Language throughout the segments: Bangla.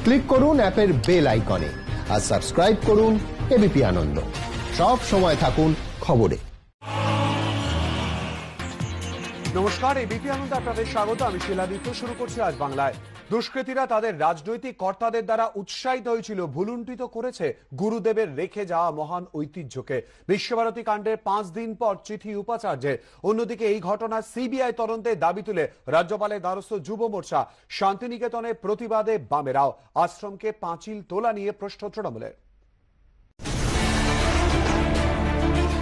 ক্লিক করুন অ্যাপের বেল আইকনে আর সাবস্ক্রাইব করুন এবিপি আনন্দ। সব সময় থাকুন খবরে। নমস্কার, এবিপি আনন্দ আপনাদের স্বাগত। আমি শিলাদিত্য। শুরু করছি আজ বাংলায়। দুষ্কৃতীরা তাদের রাজনৈতিক কর্তাদের দ্বারা উৎসাহিত হয়েছিল, ভুলুণ্ঠিত করেছে গুরুদেবের রেখে যাওয়া মহান ঐতিহ্যকে। বিশ্বভারতী কাণ্ডের 5 দিন পর চিঠি উপাচার্যের। অন্যদিকে এই ঘটনা সিবিআই তদন্তের দাবি তুলে রাজ্যপালের দ্বারস্থ যুব মোর্চা। শান্তিনিকেতনে প্রতিবাদে বামেরাও। আশ্রমকে পাঁচিল তোলা নিয়ে প্রশ্ন তৃণমূলের।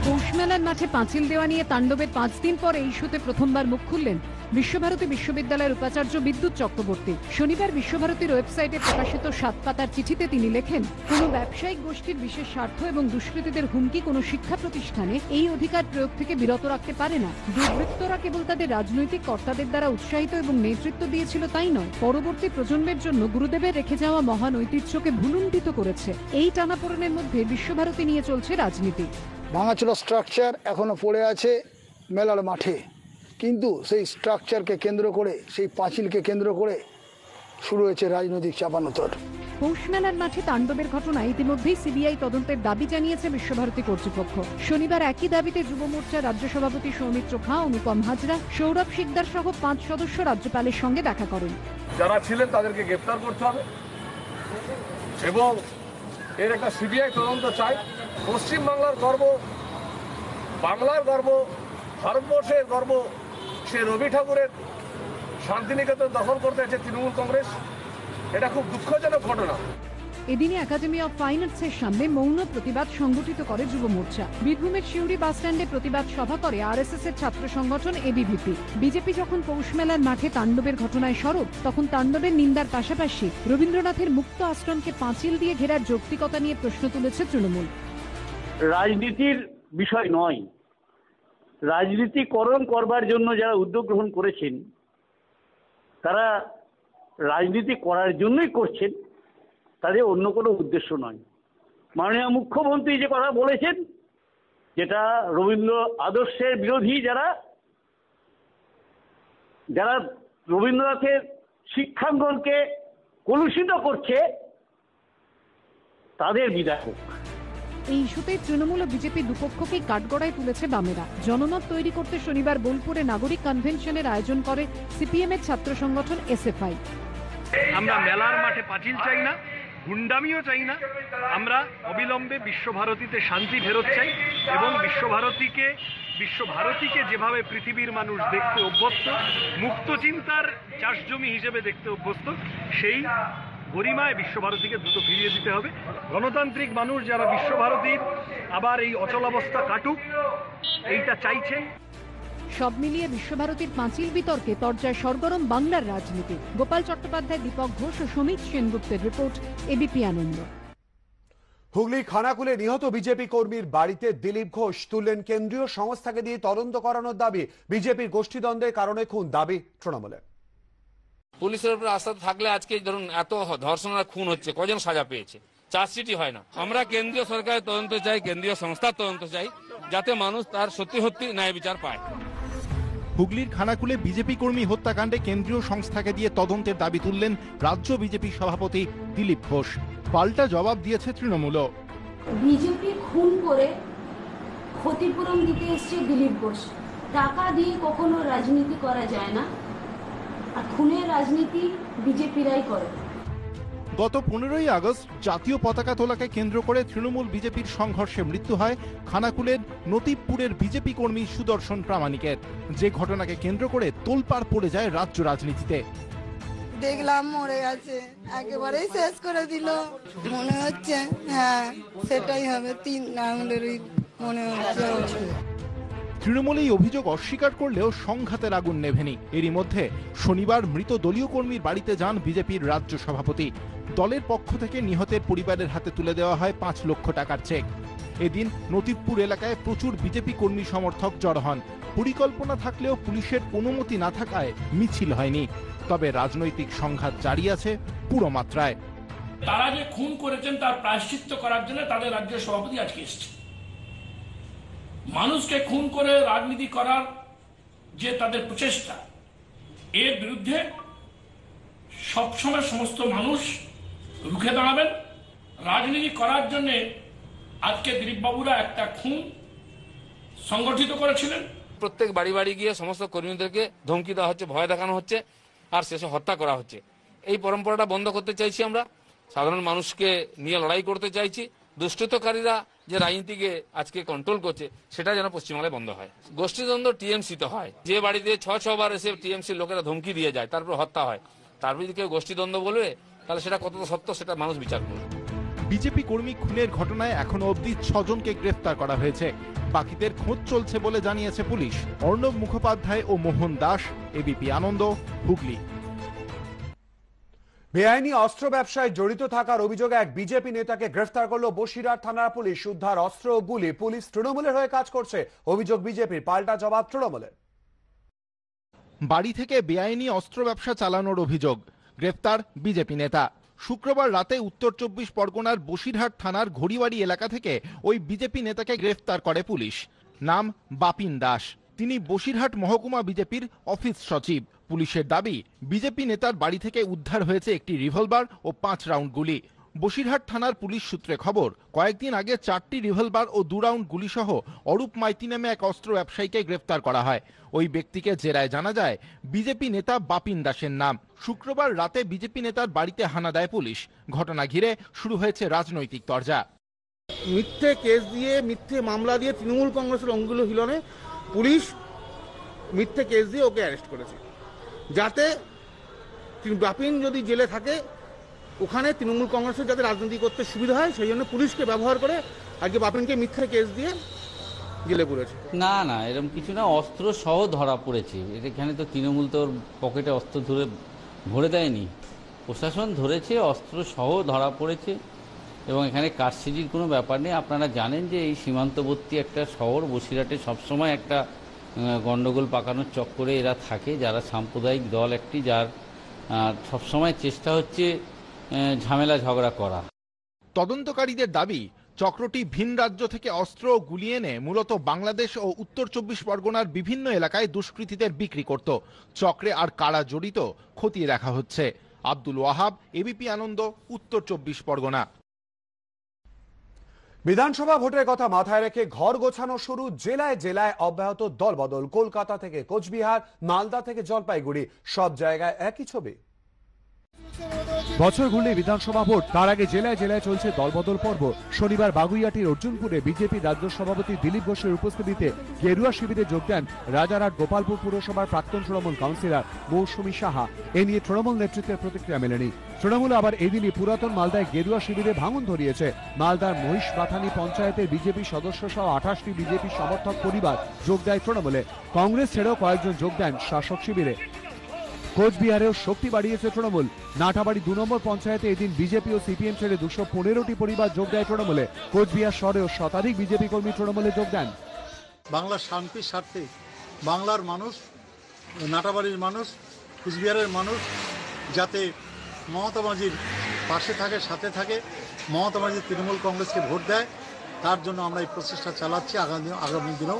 পৌষমেলার মাঠে পাঁচিল দেওয়া নিয়ে তাণ্ডবের 5 দিন পর এই ইস্যুতে প্রথমবার মুখ খুললেন বিশ্বভারতী বিশ্ববিদ্যালয়ের উপাচার্য বিদ্যুৎ চক্রবর্তী। শনিবার বিশ্বভারতীর ওয়েবসাইটে প্রকাশিত 7 পাতার চিঠিতে তিনি লেখেন, কোনো ব্যবসায়িক গোষ্ঠীর বিশেষ স্বার্থ এবং দুষ্কৃতীদের হুমকি কোনো শিক্ষা প্রতিষ্ঠানে এই অধিকার প্রয়োগ থেকে বিরত রাখতে পারে না। দুর্বৃত্তরা কেবল তাদের রাজনৈতিক কর্তাদের দ্বারা উৎসাহিত এবং নেতৃত্ব দিয়েছিল তাই নয়, পরবর্তী প্রজন্মের জন্য গুরুদেবের রেখে যাওয়া মহান ঐতিহ্যকে ভুলুণ্ঠিত করেছে। এই টানাপোড়েনের মধ্যে বিশ্বভারতী নিয়ে চলছে রাজনীতি। ভাঙাচোরা স্ট্রাকচার এখনো পড়ে আছে মেলার মাঠে, কিন্তু সেই স্ট্রাকচারকে কেন্দ্র করে, সেই পাঁচিলকে কেন্দ্র করে শুরু হয়েছে রাজনৈতিক চাপানোতর। পৌষ মেলার মাঠে তাণ্ডবের ঘটনায় ইতিমধ্যেই সিবিআই তদন্তের দাবি জানিয়েছে বিশ্বভারতী কর্তৃপক্ষ। শনিবার একই দাবিতে যুব মোর্চার রাজ্য সভাপতি সৌমিত্র খাঁ, অনুপম হাজরা, সৌরভ শিকদার সহ 5 সদস্য রাজ্যপালের সঙ্গে দেখা করেন। যারা ছিলেন তাদেরকে গ্রেফতার করতে হবে এবং এর একটা সিবিআই তদন্ত চাই। পশ্চিমবাংলার গর্ব, বাংলার গর্ব, ভারতবর্ষের গর্ব, সে রবি ঠাকুরের শান্তিনিকেতন দখল করতে আছে তৃণমূল কংগ্রেস। এটা খুব দুঃখজনক ঘটনা। এদিনে একাডেমি অফ ফাইন আর্টসের সামনে মৌন প্রতিবাদ সংগঠিত করে যুব মোর্চা। বীরভূমের শিউরি বাসস্ট্যান্ডে প্রতিবাদ সভা করে আরএসএস এর ছাত্র সংগঠন এবিভিপি। বিজেপি যখন পৌষ মেলার মাঠে তাণ্ডবের ঘটনায় সরব, তখন তাণ্ডবের নিন্দার পাশাপাশি রবীন্দ্রনাথের মুক্ত আশ্রমকে পাঁচিল দিয়ে ঘেরার যৌক্তিকতা নিয়ে প্রশ্ন তুলেছে তৃণমূল। রাজনীতির বিষয় নয়, রাজনীতিকরণ করবার জন্য যারা উদ্যোগ গ্রহণ করেছেন তারা রাজনীতি করার জন্যই করছেন, তাদের অন্য কোনো উদ্দেশ্য নয়। মাননীয় মুখ্যমন্ত্রী যে কথা বলেছেন, যেটা রবীন্দ্র আদর্শের বিরোধী, যারা রবীন্দ্রনাথের শিক্ষাঙ্গনকে কলুষিত করছে, তাদের বিদায় হোক। এই ইস্যুতে তৃণমূল ও বিজেপি দুপক্ষকেই কাঠগড়ায় তুলেছে বামেরা। জনমত তৈরি করতে শনিবার বোলপুরে নাগরিক কনভেনশনের আয়োজন করে সিপিএম এর ছাত্র সংগঠন এসএফআই। আমরা মেলার মাঠে পাঁচিল চাই না, গুন্ডামিও চাই না। আমরা অবিলম্বে বিশ্বভারতীতে শান্তি ফেরত চাই এবং বিশ্বভারতীকে যেভাবে পৃথিবীর মানুষ দেখতে অভ্যস্ত, মুক্ত চিন্তার চাষজমি হিসেবে দেখতে অভ্যস্ত, সেই গরিমায় বিশ্বভারতীকে দ্রুত ফিরিয়ে দিতে হবে। গণতান্ত্রিক মানুষ যারা বিশ্বভারতীর আবার এই অচলাবস্থা কাটুক, এইটা চাইছেন। সব মিলিয়ে বিশ্বভারতীর পাঁচিল বিতর্কে তরজায় সরগরম বাংলার রাজনীতি। গোপাল চট্টোপাধ্যায়, দীপক ঘোষ ও সমিত সেনগুপ্তের রিপোর্ট, এবিপি আনন্দ। হুগলি খানাকুলে নিহত বিজেপি কর্মীর বাড়িতে দিলীপ ঘোষ তুললেন কেন্দ্রীয় সংস্থাকে দিয়ে তদন্ত করানোর দাবি। বিজেপির গোষ্ঠীদ্বন্দ্বের কারণে খুন দাবি তৃণমূলের। পুলিশের উপর আস্থা থাকলে আজকে ধরুন এত ধর্ষণ আর খুন হচ্ছে, কজন সাজা পেয়েছে? চার্জশিটই হয় না। আমরা কেন্দ্রীয় সরকারের তদন্ত চাই, কেন্দ্রীয় সংস্থার তদন্ত চাই, যাতে মানুষ তার সত্যি সত্যি ন্যায় বিচার পায়। হুগলির খানাকুলে বিজেপি কর্মী হত্যাকাণ্ডে কেন্দ্রীয় সংস্থাকে দিয়ে তদন্তের দাবি তুললেন রাজ্য বিজেপি সভাপতি দিলীপ ঘোষ। পাল্টা জবাব দিয়েছে তৃণমূল। বিজেপি খুন করে ক্ষতিপূরণ দিতে এসছে দিলীপ ঘোষ। টাকা দিয়ে কখনো রাজনীতি করা যায় না, আর খুনের রাজনীতি বিজেপিরাই করে। গত 15ই আগস্ট জাতীয় পতাকা তোলাকে কেন্দ্র করে তৃণমূল বিজেপির সংঘর্ষে মৃত্যু হয় খানাকুলের নতিবপুরের বিজেপি কর্মী সুদর্শন প্রামাণিকের। যে ঘটনাকে কেন্দ্র করে তোলপাড় পড়ে যায় রাজ্য রাজনীতিতে। দেখলাম মরে গেছে, একেবারেই শেষ করে দিল মনে হচ্ছে। হ্যাঁ, সেটাই হবে, 3 আঙুলেরই মনে হচ্ছে। তৃণমূল এই অভিযোগ অস্বীকার করলেও সংঘাতের আগুন নেভেনি। এরই মধ্যে শনিবার মৃত দলীয় কর্মীর বাড়িতে যান বিজেপির রাজ্য সভাপতি। দলের পক্ষ থেকে নিহতের পরিবারের হাতে তুলে দেওয়া হয় 5 লক্ষ টাকার চেক। এদিন নতিবপুর এলাকায় প্রচুর বিজেপি কর্মী সমর্থক জড়ো হন। পরিকল্পনা থাকলেও পুলিশের অনুমতি না থাকায় মিছিল হয়নি। তবে রাজনৈতিক সংঘাত জারি আছে পুরো মাত্রায়। তারা যে খুন করেছেন তার প্রায়শ্চিত্ত করার জন্য তাদের রাজ্য সভাপতি আজকে এসেছে। মানুষকে খুন করে রাজনীতি করার যে তাদের প্রচেষ্টা, এর বিরুদ্ধে সবসময় সমস্ত মানুষ রুখে দাঁড়াবেন। রাজনীতি করার জন্য আজকে দিলীপবাবুরা একটা খুন সংগঠিত করেছিলেন। প্রত্যেক বাড়ি বাড়ি গিয়ে সমস্ত কর্মীদেরকে ধমকি দেওয়া হচ্ছে, ভয় দেখানো হচ্ছে, আর শেষে হত্যা করা হচ্ছে। এই পরম্পরাটা বন্ধ করতে চাইছি আমরা, সাধারণ মানুষকে নিয়ে লড়াই করতে চাইছি। দুষ্কৃতকারীরা যে রাজনীতিকে আজকে কন্ট্রোল করছে সেটা যেন পশ্চিমবাংলায় বন্ধ হয়। গোষ্ঠীদ্বন্দ্ব টিএমসিতে হয়, যে বাড়িতে 6 বার এসে টিএমসির লোকেরা ধমকি দিয়ে যায়, তারপর হত্যা হয়, তারপর যদি কেউ গোষ্ঠীদ্বন্দ্ব বলবে তাহলে সেটা কতটা সত্য সেটা মানুষ বিচার করবে। বিজেপি কর্মী খুনের ঘটনায় এখনো অবধি 6 জনকে গ্রেফতার করা হয়েছে। বাকিদের খোঁজ চলছে বলে জানিয়েছে পুলিশ। অর্ণব মুখোপাধ্যায় ও মোহন দাস, এবিপি আনন্দ, হুগলি। বেআইনি অস্ত্র ব্যবসায় জড়িত থাকার অভিযোগে এক বিজেপি নেতাকে গ্রেফতার করলো বসিরহাট থানার পুলিশ। উদ্ধার অস্ত্র ও গুলি। পুলিশ তৃণমূলের হয়ে কাজ করছে, অভিযোগ বিজেপির, পাল্টা জবাব তৃণমূলের। বাড়ি থেকে বেআইনি অস্ত্র ব্যবসা চালানোর অভিযোগ, গ্রেফতার বিজেপি নেতা। শুক্রবার রাতে উত্তর 24 পরগনার বসিরহাট থানার ঘড়িবাড়ি এলাকা থেকে ওই বিজেপি নেতাকে গ্রেফতার করে পুলিশ। নাম বাপিন দাস। তিনি বসিরহাট মহকুমা বিজেপির অফিস সচিব। পুলিশের দাবি, বিজেপি নেতার বাড়ি থেকে উদ্ধার হয়েছে একটি রিভলভার ও 5 রাউন্ড গুলি। বসিরহাট থানার পুলিশ সূত্রে খবর, কয়েকদিন আগে 4টি রিভলভার ও 2 রাউন্ড গুলি সহ অরূপ মাইতি নামে এক অস্ত্র ব্যবসায়ীকে গ্রেফতার করা হয়। ওই ব্যক্তিকে জেরায় জানা যায় বিজেপি নেতা বাপিন দাসের নাম। শুক্রবার রাতে বিজেপি নেতার বাড়িতে হানা দেয় পুলিশ। ঘটনা ঘিরে শুরু হয়েছে রাজনৈতিক তরজা। মিথ্যে কেস দিয়ে, মিথ্যে মামলা দিয়ে তৃণমূল কংগ্রেসের অঙ্গুল হিলনে পুলিশ মিথ্যে কেস দিয়ে ওকে অ্যারেস্ট করেছে, যাতে বাপিন যদি জেলে থাকে ওখানে তৃণমূল কংগ্রেসের যাতে রাজনীতি করতে সুবিধা হয় সেই জন্য পুলিশকে ব্যবহার করে আজকে বাপিনকে মিথ্যে কেস দিয়ে জেলে পড়েছে। না না, এরকম কিছু না, অস্ত্র সহ ধরা পড়েছে। এখানে তো তৃণমূল তো পকেটে অস্ত্র ধরে ভরে দেয়নি, প্রশাসন ধরেছে, অস্ত্র সহ ধরা পড়েছে। এবং এখানে কারসাজির কোনো ব্যাপার নেই। আপনারা জানেন যে এই সীমান্তবর্তী একটা শহর বসিরহাটে সবসময় একটা গন্ডগোল পাকানোর চক্করে এরা থাকে, যারা সাম্প্রদায়িক দল একটি, যার সবসময় চেষ্টা হচ্ছে ঝামেলা ঝগড়া করা। তদন্তকারীদের দাবি, চক্রটি ভিন রাজ্য থেকে অস্ত্র ও গুলি এনে মূলত বাংলাদেশ ও উত্তর 24 পরগনার বিভিন্ন এলাকায় দুষ্কৃতীদের বিক্রি করত। চক্রে আর কারা জড়িত খতিয়ে দেখা হচ্ছে। আব্দুল ওয়াহাব, এবিপি আনন্দ, উত্তর 24 পরগনা। বিধানসভা ভোটের কথা মাথায় রেখে ঘর গোছানো শুরু। জেলায় জেলায় অব্যাহত দলবদল। কলকাতা থেকে কোচবিহার, মালদা থেকে জলপাইগুড়ি, সব জায়গায় একই ছবি। বছর ঘুরলে বিধানসভা ভোট, তার আগে জেলায় জেলায় চলছে দলবদল পর্ব। শনিবার বাগুইয়াটির অর্জুনপুরে বিজেপি রাজ্য সভাপতি দিলীপ ঘোষের উপস্থিতিতে গেরুয়া শিবিরে যোগ দেন রাজারহাট গোপালপুর পুরসভার প্রাক্তন তৃণমূল কাউন্সিলর মৌসুমী সাহা। এ নিয়ে তৃণমূল নেতৃত্বের প্রতিক্রিয়া মেলেনি। তৃণমূল আবার এদিনই পুরাতন মালদায় গেরুয়া শিবিরে ভাঙন ধরিয়েছে। মালদার মহিষবাথানি পঞ্চায়েতের বিজেপি সদস্য সহ 28টি বিজেপি সমর্থক পরিবার যোগ দেয় তৃণমূলে। কংগ্রেস ছেড়েও কয়েকজন যোগ দেন শাসক শিবিরে। কোচবিহারেও শক্তি বাড়িয়েছে তৃণমূল। নাটাবাড়ি 2 নম্বর পঞ্চায়েতে এদিন বিজেপি ও সিপিএম ছেড়ে 215টি পরিবার যোগ দেয় তৃণমূলে। কোচবিহার শহরেও শতাধিক বিজেপি কর্মী তৃণমূলে যোগ দেন। বাংলার শান্তির স্বার্থে বাংলার মানুষ, নাটাবাড়ির মানুষ, কোচবিহারের মানুষ যাতে মমতা মাঝির পাশে থাকে, সাথে থাকে, মমতা মাঝি তৃণমূল কংগ্রেসকে ভোট দেয়, তার জন্য আমরা এই প্রচেষ্টা চালাচ্ছি। আগামী দিনেও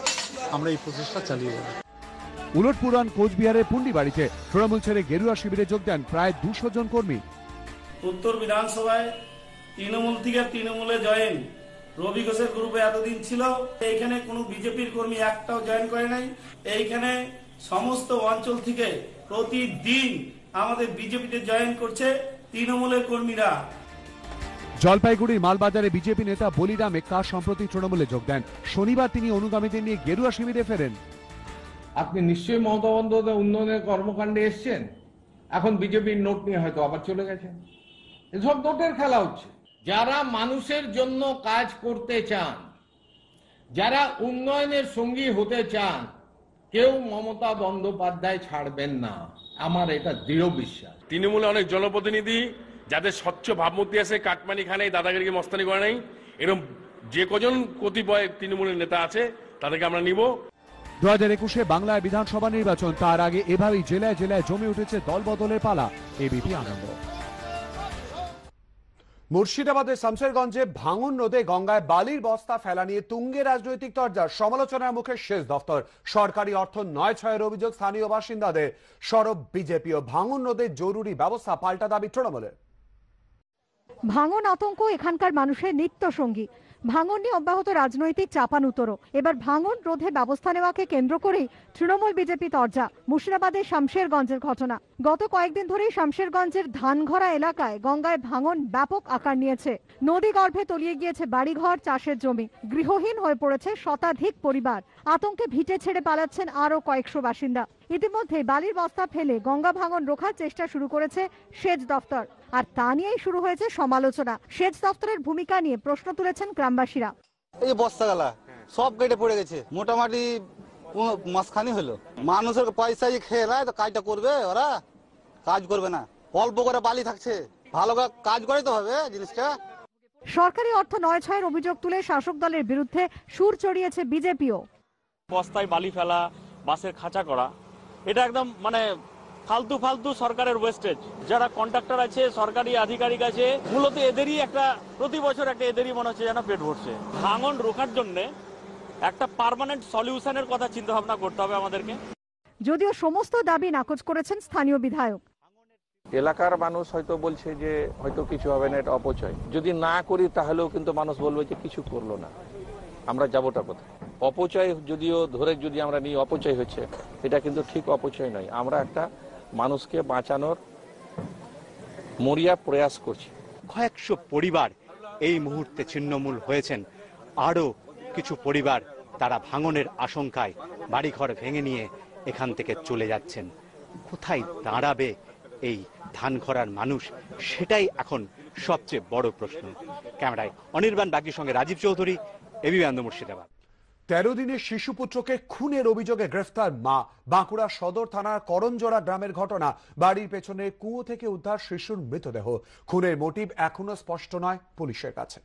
আমরা এই প্রচেষ্টা চালিয়ে যাব। উলটপুরান কোচবিহারের পুন্ডিবাড়িতে তৃণমূল ছেড়ে গেরুয়া শিবিরে যোগ দেন প্রায় 200 জন কর্মী। উত্তর বিধানসভায় তৃণমূল থেকে তৃণমূলে জয়েন রবি ঘোষের গ্রুপে এতদিন ছিল, এইখানে কোনো বিজেপির কর্মী একটাও জয়েন করে নাই। এইখানে সমস্ত অঞ্চল থেকে প্রতিদিন আমাদের বিজেপিতে জয়েন করছে তৃণমূলের কর্মীরা। জলপাইগুড়ির মালবাজারে বিজেপি নেতা বলিরাম এক্কা সম্প্রতি তৃণমূলে যোগ দেন। শনিবার তিনি অনুগামীদের নিয়ে গেরুয়া শিবিরে ফেরেন। আপনি নিশ্চয়ই মমতা বন্দ্যোপাধ্যায় উন্নয়নের কর্মকাণ্ডে এসছেন, এখন বিজেপির নোট নিয়ে হয়তো আবার চলে গেছেন। এসব নোটের খেলা হচ্ছে। যারা মানুষের জন্য কাজ করতে চান, যারা উন্নয়নের সঙ্গী হতে চান, কেউ মমতা বন্দ্যোপাধ্যায় ছাড়বেন না, আমার এটা দৃঢ় বিশ্বাস। তৃণমূলে অনেক জনপ্রতিনিধি যাদের স্বচ্ছ ভাবমূর্তি আছে, কাটমানি খানে, দাদাগিরিকে মস্তানি করে নাই, এরকম যে কজন কতিপয় তৃণমূলের নেতা আছে তাদেরকে আমরা নিব। 2021-এ বাংলায় বিধানসভা নির্বাচন, তার আগে এভাবেই জেলায় জেলায় জমে উঠেছে দলবদলের পালা। এবিপি আনন্দ। মুর্শিদাবাদের শামশেরগঞ্জে ভাঙন রোধে গঙ্গায় বালির বস্তা ফেলা নিয়ে তুঙ্গে রাজনৈতিক তরজা। সমালোচনার মুখে সেচ দফতর। সরকারি অর্থ নয় ছয়ের অভিযোগ স্থানীয় বাসিন্দাদের। সরব বিজেপি ও ভাঙন রোধে জরুরি ব্যবস্থা, পাল্টা দাবি তৃণমূলের। ভাঙন আতঙ্ক এখানকার মানুষের নিত্য সঙ্গী। ভাঙন নিয়ে অব্যাহত রাজনৈতিক চাপানুতরো। এবার ভাঙন রোধে ব্যবস্থা নেওয়াকে কেন্দ্র করেই তৃণমূল বিজেপি তরজা। মুর্শিদাবাদের শামশেরগঞ্জের ঘটনা। গত কয়েকদিন ধরেই শামশেরগঞ্জের ধানঘরা এলাকায় গঙ্গায় ভাঙন ব্যাপক আকার নিয়েছে। নদী গর্ভে তলিয়ে গিয়েছে বাড়িঘর, চাষের জমি। গৃহহীন হয়ে পড়েছে শতাধিক পরিবার। আতঙ্কে ভিটে ছেড়ে পালাচ্ছেন আরো কয়েকশো বাসিন্দা। ইতিমধ্যে বালির বস্তা ফেলে গঙ্গা ভাঙন রোখার চেষ্টা শুরু করেছে সেচ দফতর। আর তা নিয়েই শুরু হয়েছে সমালোচনা। সেচ দফতরের ভূমিকা নিয়ে প্রশ্ন তুলেছেন গ্রামবাসীরা। এই বস্তাগালা সব কেটে পড়ে গেছে, মোটামুটি মাসখানি হলো। মানুষের পয়সা খেয়ে নেয় তো কাজটা করবে, ওরা কাজ করবে না। অল্প করে বালি থাকছে, ভালো কাজ করে তো হবে জিনিসটা। সরকারি অর্থ নয় ছয়ের অভিযোগ তুলে শাসক দলের বিরুদ্ধে সুর চড়িয়েছে বিজেপিও। বস্তায় বালি ফেলা, বাসের খাঁচা করা, এটা একদম মানে ফালতু সরকারের ওয়েস্টেজ। যারা কন্ট্রাক্টর আছে, সরকারি আধিকারিক আছে, মূলত এদেরই একটা প্রতি বছর একটা এদেরই মনে হচ্ছে যেন পেট ভরছে। ভাঙন রোখার জন্য একটা পার্মানেন্ট সলিউশনের কথা চিন্তা ভাবনা করতে হবে আমাদেরকে। যদিও সমস্ত দাবি নাকচ করেছেন স্থানীয় বিধায়ক। এলাকার মানুষ হয়তো বলছে যে হয়তো কিছু হবে না, এটা অপচয়। যদি না করি তাহলেও কিন্তু মানুষ বলবে যে কিছু করলো না, আমরা যাবোটা কোথায়? অপচয় যদিও ধরে যদি আমরা নিই অপচয় হচ্ছে, এটা কিন্তু ঠিক অপচয় নয়। আমরা একটা মানুষকে বাঁচানোর মরিয়া প্রয়াস করছি। কয়েকশো পরিবার এই মুহূর্তে ছিন্নমূল হয়েছেন। আরও কিছু পরিবার তারা ভাঙনের আশঙ্কায় বাড়িঘর ভেঙে নিয়ে এখান থেকে চলে যাচ্ছেন। কোথায় দাঁড়াবে এই ধানঘরার মানুষ, সেটাই এখন সবচেয়ে বড় প্রশ্ন। ক্যামেরায় অনির্বাণ বাগির সঙ্গে রাজীব চৌধুরী, এবিপি আনন্দ, মুর্শিদাবাদ। 13 দিনের শিশুপুত্রকে খুনের অভিযোগে গ্রেফতার মা। বাঁকুড়া সদর থানার করঞ্জোড়া গ্রামের ঘটনা। বাড়ির পেছনে কুয়ো থেকে উদ্ধার শিশুর মৃতদেহ। খুনের মোটিভ এখনো স্পষ্ট নয় পুলিশের কাছে।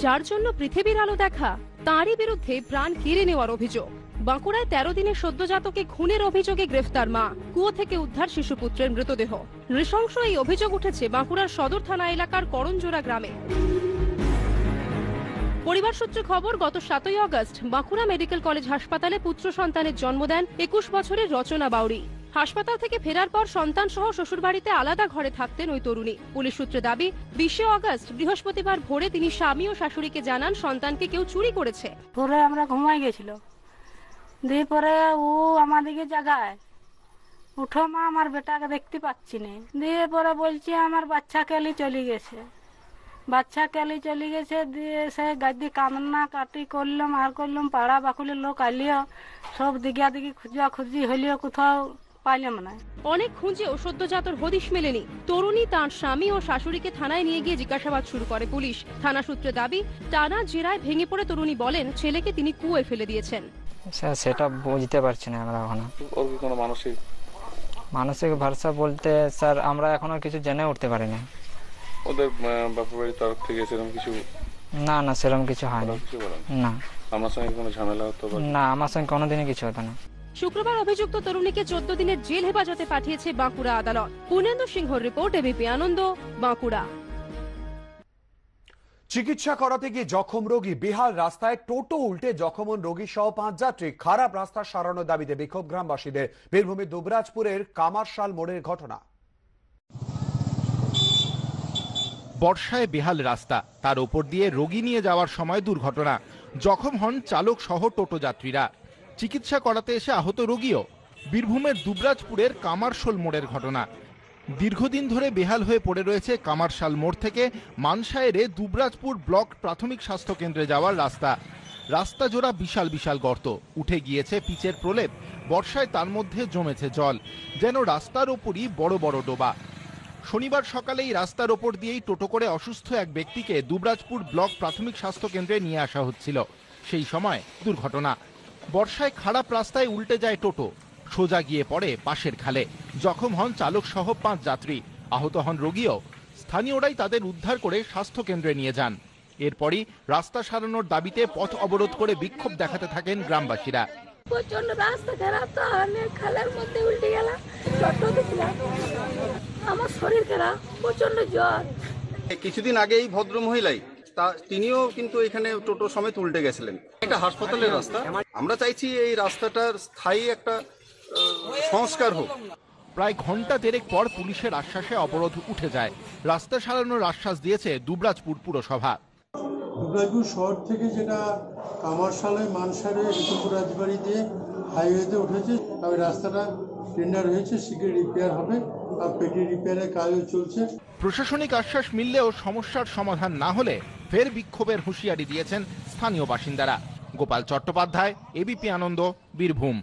যার জন্য পৃথিবীর আলো দেখা, তারই বিরুদ্ধে প্রাণ কেড়ে নেওয়ার অভিযোগ। বাঁকুড়ায় 13 দিনের সদ্যজাতকে খুনের অভিযোগে গ্রেফতার মা। কুয়ো থেকে উদ্ধার শিশুপুত্রের মৃতদেহ। নৃশংস এই অভিযোগ উঠেছে বাঁকুড়ার সদর থানা এলাকার করঞ্জোড়া গ্রামে। পরিবার সূত্রে খবর, গত 7ই আগস্ট বাঁকুড়া মেডিকেল কলেজ হাসপাতালে পুত্র সন্তানের জন্ম দেন 21 বছরের রচনা বাউরি। হাসপাতাল থেকে ফেরার পর সন্তান সহ শ্বশুরবাড়িতে আলাদা ঘরে থাকতেন ওই তরুণী। পুলিশ সূত্রে দাবি, 20 আগস্ট বৃহস্পতিবার ভোরে তিনি স্বামী ও শাশুড়িকে জানান সন্তানকে কেউ চুরি করেছে। পরে আমরা ঘুমাই গেছিল, দিয়ে পরে ও আমাদেরকে জাগায়, উঠো মা, আমার বেটাকে দেখতে পাচ্ছি না। দিয়ে পরে বলছি আমার বাচ্চা কেলি চলে গেছে, বাচ্চা কেলি চলে গেছে। দিয়ে সে গাদি কান্না কাটি করলাম আর করলাম, পাড়া বাকুলের লোক আলিও, সব দিগা দিগি খুঁজা খুঁজি হইলেও কোথাও পাইলাম না। অনেক খুঁজে ও সদ্যজাতর হদিশ মেলেনি। তরুণী তার স্বামী ও শাশুড়িকে থানায় নিয়ে গিয়ে জিজ্ঞাসাবাদ শুরু করে পুলিশ। থানা সূত্রে দাবি, টানা জেরায় ভেঙে পড়ে তরুণী বলেন ছেলেকে তিনি কুয়োয় ফেলে দিয়েছেন। সেটা বুঝতে পারছি না আমরা এখনো। কোনো মানসিক ভরসা বলতে স্যার আমরা এখনো কিছু জেনে উঠতে পারিনি। ওদের বাপের বাড়ির তরফ থেকে সেরকম কিছু? না না, সেরকম কিছু হয়নি। না, আমার সঙ্গে কোনো ঝামেলা হতো না, আমার সঙ্গে কোনোদিনই কিছু হতো না। শুক্রবার অভিযুক্ত তরুণীকে 14 দিনের জেল হেফাজতে পাঠিয়েছে বাঁকুড়া আদালত। পূর্ণেন্দু সিংহর রিপোর্ট, এবিপি আনন্দ, বাঁকুড়া। চিকিৎসা করাতে গিয়ে জখম রোগী। বিহার রাস্তায় টোটো উল্টে জখম রোগী সহ 5 যাত্রী। খারাপ রাস্তা সারানোর দাবিতে বিক্ষোভ গ্রামবাসীদের। বীরভূমের দুবরাজপুরের কামারশাল মোড়ের ঘটনা। বর্ষায় বেহাল রাস্তা, তার উপর দিয়ে রোগী নিয়ে যাওয়ার সময় দুর্ঘটনা। জখম হন চালক সহ টোটো যাত্রীরা। চিকিৎসা করাতে এসে আহত রোগীও। বীরভূমের দুবরাজপুরের কামারশাল মোড়ের ঘটনা। দীর্ঘদিন ধরে বেহাল হয়ে পড়ে রয়েছে কামারশাল মোড় থেকে মানসায়েরে দুবরাজপুর ব্লক প্রাথমিক স্বাস্থ্য কেন্দ্রে যাওয়ার রাস্তা। রাস্তা জোড়া বিশাল বিশাল গর্ত, উঠে গিয়েছে পিচের প্রলেপ। বর্ষায় তার মধ্যে জমেছে জল, যেন রাস্তার ওপরই বড় বড় ডোবা। শনিবার সকালেই রাস্তার ওপর দিয়েই টোটো করে অসুস্থ এক ব্যক্তিকে দুবরাজপুর ব্লক প্রাথমিক স্বাস্থ্য কেন্দ্রে নিয়ে আসা হচ্ছিল। সেই সময় দুর্ঘটনা। বর্ষায় খারাপ রাস্তায় উল্টে যায় টোটো, সোজা গিয়ে পড়ে পাশের খালে। জখম হন চালক সহ 5 যাত্রী। আহত হন রোগীও। স্থানীয়রাই তাদের উদ্ধার করে স্বাস্থ্য কেন্দ্রে নিয়ে যান। এরপরই রাস্তা সারানোর দাবিতে পথ অবরোধ করে বিক্ষোভ দেখাতে থাকেন গ্রামবাসীরা। প্রচন্ড রাস্তা খারাপ, তো আমি খালের মধ্যে উল্টে গেলাম, টোটো দিলাম, আমার শরীর খারাপ, প্রচন্ড জ্বর। কিছুদিন আগেই ভদ্র মহিলাই তিনিও কিন্তু এখানে টোটো সমেত উল্টে গেছিলেন। এটা হাসপাতালের রাস্তা। আমরা চাইছি এই রাস্তাটার স্থায়ী একটা সংস্কার হোক। প্রায় ঘন্টা দেড়েক পর পুলিশের আশ্বাসে অবরোধ উঠে যায়। রাস্তা সারানোর আশ্বাস দিয়েছে দুবরাজপুর পুরসভা। দুবরাজপুর শহর থেকে যেটা কামারশালে মানসারে ঋতুপুর রাজবাড়ি দিয়ে হাইওয়েতে উঠেছে, ওই রাস্তাটা টেন্ডার হয়েছে, শীঘ্রই রিপেয়ার হবে আর পেটি রিপেয়ারের কাজও চলছে। প্রশাসনিক আশ্বাস মিললেও সমস্যার সমাধান না হলে ফের বিক্ষোভের হুঁশিয়ারি দিয়েছেন স্থানীয় বাসিন্দারা। গোপাল চট্টোপাধ্যায়, এবিপি আনন্দ, বীরভূম।